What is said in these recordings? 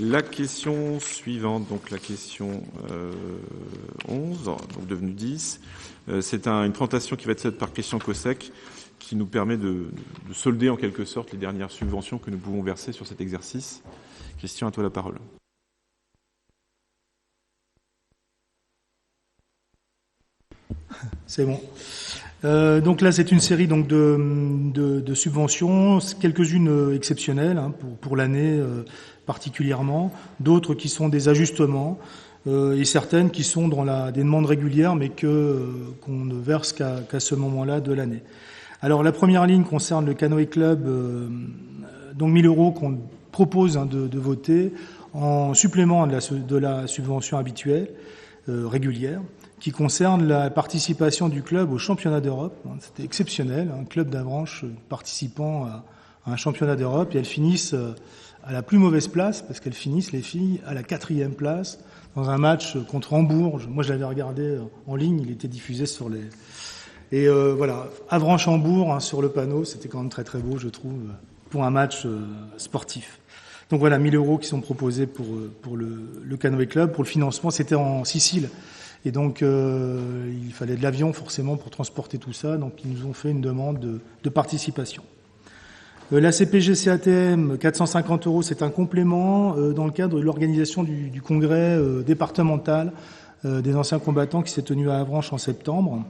La question suivante, donc la question 11, donc devenue 10, c'est une présentation qui va être faite par Christian Cossec, qui nous permet de solder en quelque sorte les dernières subventions que nous pouvons verser sur cet exercice. Christian, à toi la parole. C'est bon. Donc là, c'est une série donc de subventions, quelques-unes exceptionnelles pour l'année particulièrement, d'autres qui sont des ajustements et certaines qui sont dans des demandes régulières, mais qu'on ne verse qu'à ce moment-là de l'année. Alors la première ligne concerne le Canoë Club, donc 1 000 € qu'on propose de voter en supplément de la subvention habituelle régulière, qui concerne la participation du club au championnat d'Europe. C'était exceptionnel, un club d'Avranches participant à un championnat d'Europe, et elles finissent à la plus mauvaise place, parce qu'elles finissent, les filles, à la 4e place, dans un match contre Hambourg. Moi, je l'avais regardé en ligne, il était diffusé sur les... Et voilà, Avranches-Hambourg, sur le panneau, c'était quand même très très beau, je trouve, pour un match sportif. Donc voilà, 1 000 € qui sont proposés pour le Canoë Club. Pour le financement, c'était en Sicile. Et donc, il fallait de l'avion forcément pour transporter tout ça. Donc, ils nous ont fait une demande de participation. La CPG-CATM, 450 €, c'est un complément dans le cadre de l'organisation du congrès départemental des anciens combattants qui s'est tenu à Avranches en septembre.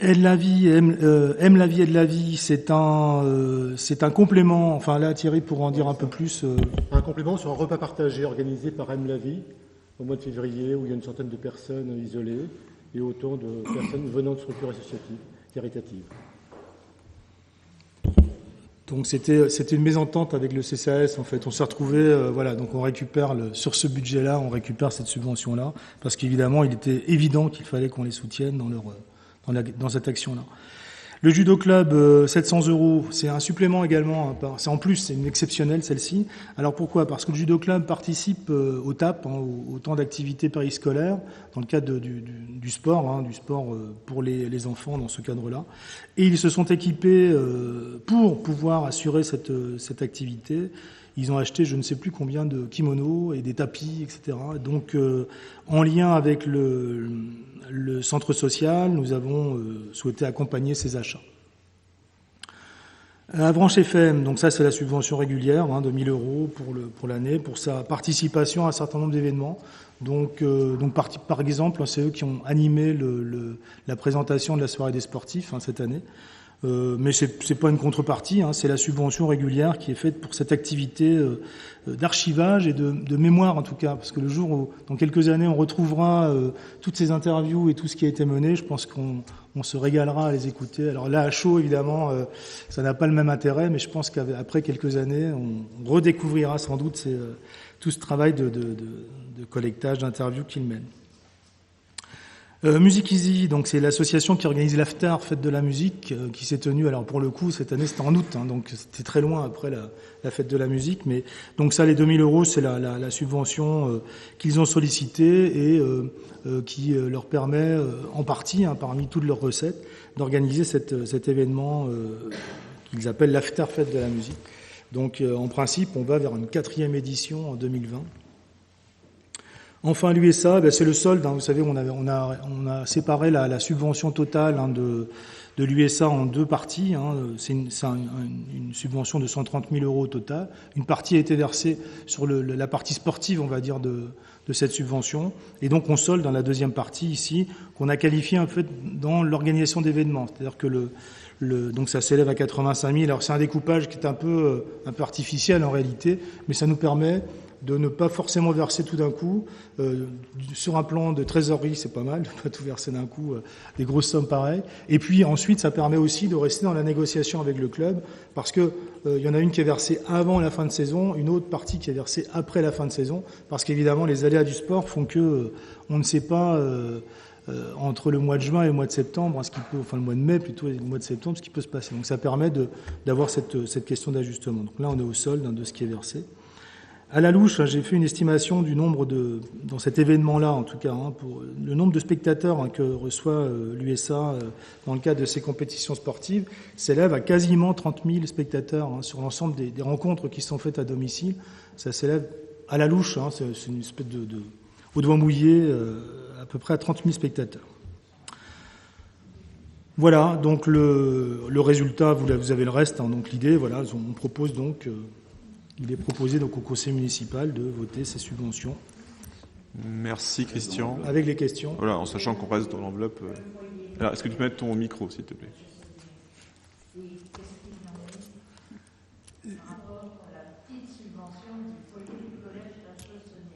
Aime la vie, aide la vie, c'est un complément. Enfin là, Thierry pourra en dire un peu plus. Un complément sur un repas partagé organisé par Aime la vie au mois de février, où il y a une centaine de personnes isolées et autant de personnes venant de structures associatives, caritatives. Donc c'était une mésentente avec le CCAS en fait. On s'est retrouvés, voilà, donc on récupère sur ce budget-là, on récupère cette subvention-là, parce qu'évidemment, il était évident qu'il fallait qu'on les soutienne dans cette action-là. Le judo club, 700 €, c'est un supplément également. C'est en plus, c'est une exceptionnelle celle-ci. Alors pourquoi ? Parce que le judo club participe au TAP, au temps d'activité périscolaire, dans le cadre du sport, du sport pour les enfants dans ce cadre-là. Et ils se sont équipés pour pouvoir assurer cette activité. Ils ont acheté je ne sais plus combien de kimonos et des tapis, etc. Donc, en lien avec le centre social, nous avons souhaité accompagner ces achats. Avranches FM, donc ça c'est la subvention régulière de 1 000 € pour l'année, pour sa participation à un certain nombre d'événements. Donc par exemple, c'est eux qui ont animé la présentation de la soirée des sportifs cette année. Mais c'est pas une contrepartie, c'est la subvention régulière qui est faite pour cette activité d'archivage et de mémoire en tout cas, parce que le jour où, dans quelques années, on retrouvera toutes ces interviews et tout ce qui a été mené, je pense qu'on se régalera à les écouter. Alors là, à chaud, évidemment, ça n'a pas le même intérêt, mais je pense qu'après quelques années, on redécouvrira sans doute tout ce travail de collectage, d'interviews qu'il mène. Music Easy, donc c'est l'association qui organise l'after Fête de la musique qui s'est tenue. Alors pour le coup cette année c'était en août, donc c'était très loin après la Fête de la musique. Mais donc ça, les 2 000 €, c'est la subvention qu'ils ont sollicitée et qui leur permet en partie, parmi toutes leurs recettes, d'organiser cet événement qu'ils appellent l'after Fête de la musique. Donc en principe on va vers une 4e édition en 2020. Enfin, l'USA, c'est le solde. Vous savez, on a séparé la subvention totale de l'USA en 2 parties. C'est une subvention de 130 000 € au total. Une partie a été versée sur la partie sportive, on va dire, de cette subvention. Et donc, on solde dans la 2e partie ici, qu'on a qualifiée en fait dans l'organisation d'événements. C'est-à-dire que donc ça s'élève à 85 000. Alors, c'est un découpage qui est un peu artificiel en réalité, mais ça nous permet de ne pas forcément verser tout d'un coup. Sur un plan de trésorerie, c'est pas mal de ne pas tout verser d'un coup, des grosses sommes pareilles. Et puis ensuite, ça permet aussi de rester dans la négociation avec le club, parce que il y en a une qui est versée avant la fin de saison, une autre partie qui est versée après la fin de saison, parce qu'évidemment, les aléas du sport font que on ne sait pas entre le mois de juin et le mois de septembre, le mois de mai plutôt et le mois de septembre, ce qui peut se passer. Donc ça permet d'avoir cette question d'ajustement. Donc là, on est au solde de ce qui est versé. À la louche, j'ai fait une estimation du nombre dans cet événement-là en tout cas, pour le nombre de spectateurs que reçoit l'USA dans le cadre de ces compétitions sportives, s'élève à quasiment 30 000 spectateurs sur l'ensemble des rencontres qui sont faites à domicile. Ça s'élève à la louche, c'est une espèce au doigt mouillé, à peu près à 30 000 spectateurs. Voilà, donc le résultat, vous avez le reste, donc l'idée, voilà, on propose donc... Il est proposé donc au conseil municipal de voter ces subventions. Merci Christian. Avec les questions. Voilà, en sachant qu'on reste dans l'enveloppe. Alors, est-ce que tu peux mettre ton micro, s'il te plaît?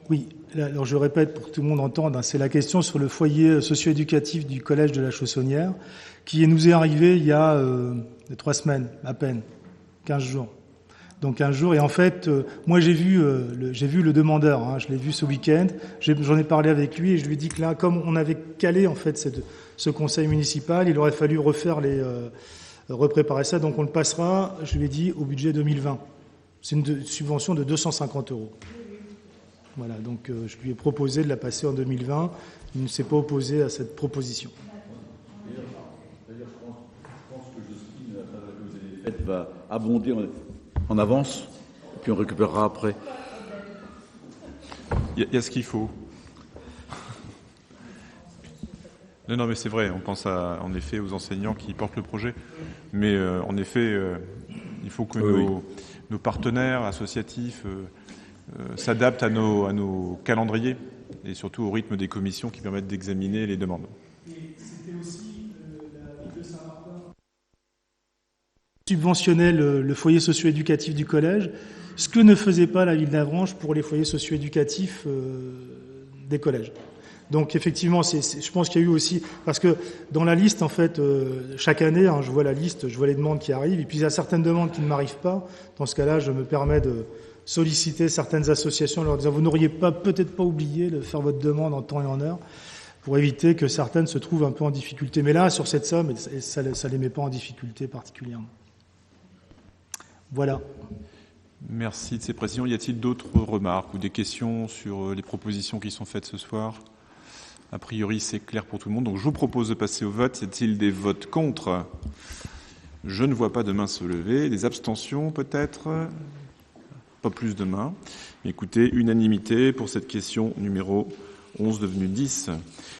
Oui, alors je répète pour que tout le monde entende, c'est la question sur le foyer socio-éducatif du collège de la Chaussonnière, qui nous est arrivé il y a 3 semaines, à peine, 15 jours. Donc un jour, et en fait, moi j'ai vu le demandeur, je l'ai vu ce week-end, j'en ai parlé avec lui et je lui ai dit que là, comme on avait calé en fait ce conseil municipal, il aurait fallu repréparer ça, donc on le passera, je lui ai dit, au budget 2020. C'est une subvention de 250 €. Voilà, donc je lui ai proposé de la passer en 2020, il ne s'est pas opposé à cette proposition. D'ailleurs, je pense que Jocelyne, à travers que vous avez fait, va abonder en avance, et puis on récupérera après. Il y a ce qu'il faut. Non, mais c'est vrai, on pense en effet aux enseignants qui portent le projet, mais en effet, il faut que nos partenaires associatifs s'adaptent à nos calendriers et surtout au rythme des commissions qui permettent d'examiner les demandes. C'était aussi la ville de Saint-Martin subventionnait le foyer socio-éducatif du collège, ce que ne faisait pas la ville d'Avranches pour les foyers socio-éducatifs des collèges. Donc effectivement, je pense qu'il y a eu aussi, parce que dans la liste, en fait, chaque année, je vois la liste, je vois les demandes qui arrivent, et puis il y a certaines demandes qui ne m'arrivent pas. Dans ce cas-là, je me permets de solliciter certaines associations en leur disant « Vous n'auriez peut-être pas oublié de faire votre demande en temps et en heure », pour éviter que certaines se trouvent un peu en difficulté. Mais là, sur cette somme, ça ne les met pas en difficulté particulièrement. Voilà. Merci de ces précisions. Y a-t-il d'autres remarques ou des questions sur les propositions qui sont faites ce soir? A priori, c'est clair pour tout le monde. Donc, je vous propose de passer au vote. Y a-t-il des votes contre? Je ne vois pas de main se lever. Des abstentions, peut-être? Pas plus de mains. Écoutez, unanimité pour cette question numéro 11 devenue 10.